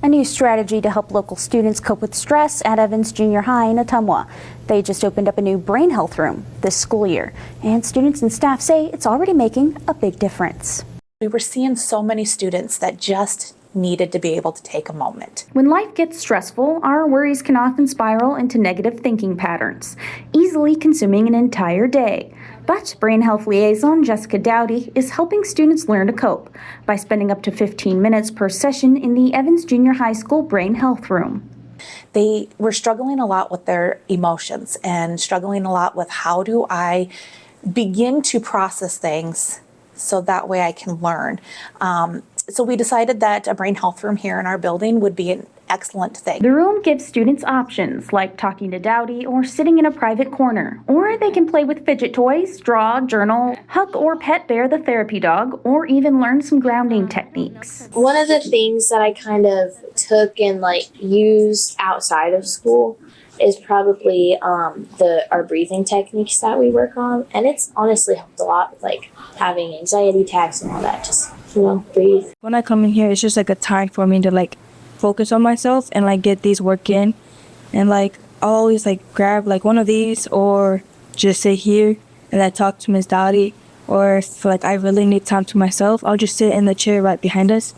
A new strategy to help local students cope with stress at Evans Junior High in Ottumwa. They just opened up a new brain health room this school year, and students and staff say it's already making a big difference. We were seeing so many students that just needed to be able to take a moment. When life gets stressful, our worries can often spiral into negative thinking patterns, easily consuming an entire day. But Brain Health Liaison Jessica Dowdy is helping students learn to cope by spending up to 15 minutes per session in the Evans Junior High School Brain Health Room. They were struggling a lot with their emotions and struggling a lot with how do I begin to process things so that way I can learn. So we decided that a brain health room here in our building would be an excellent thing. The room gives students options like talking to Dowdy or sitting in a private corner, or they can play with fidget toys, draw, journal, hug or pet bear the therapy dog, or even learn some grounding techniques. One of the things that I kind of took and used outside of school is probably our breathing techniques that we work on, and it's honestly helped a lot with having anxiety attacks and all that. Just breathe. When I come in here, it's just a time for me to focus on myself and get these work in, and I'll always grab one of these or just sit here and I talk to Miss Dowdy, or if I really need time to myself, I'll just sit in the chair right behind us.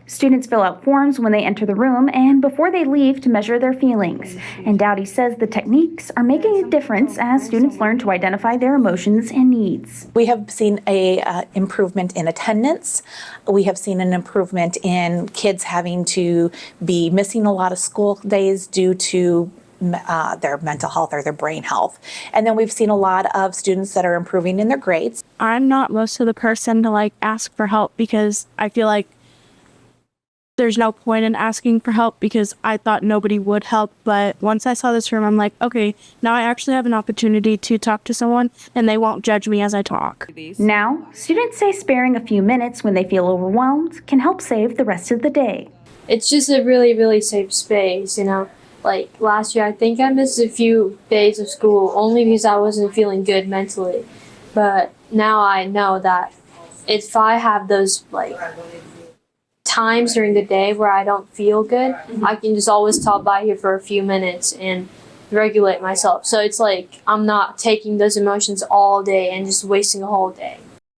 Students fill out forms when they enter the room and before they leave to measure their feelings. And Dowdy says the techniques are making a difference as students learn to identify their emotions and needs. We have seen a improvement in attendance. We have seen an improvement in kids having to be missing a lot of school days due to their mental health or their brain health. And then we've seen a lot of students that are improving in their grades. I'm not most of the person to ask for help because I feel like there's no point in asking for help because I thought nobody would help. But once I saw this room, I'm like, okay, now I actually have an opportunity to talk to someone and they won't judge me as I talk. Now, students say sparing a few minutes when they feel overwhelmed can help save the rest of the day. It's just a really, really safe space, Last year, I think I missed a few days of school only because I wasn't feeling good mentally. But now I know that if I have those, times during the day where I don't feel good, I can just always stop by here for a few minutes and regulate myself. So it's I'm not taking those emotions all day and just wasting a whole day.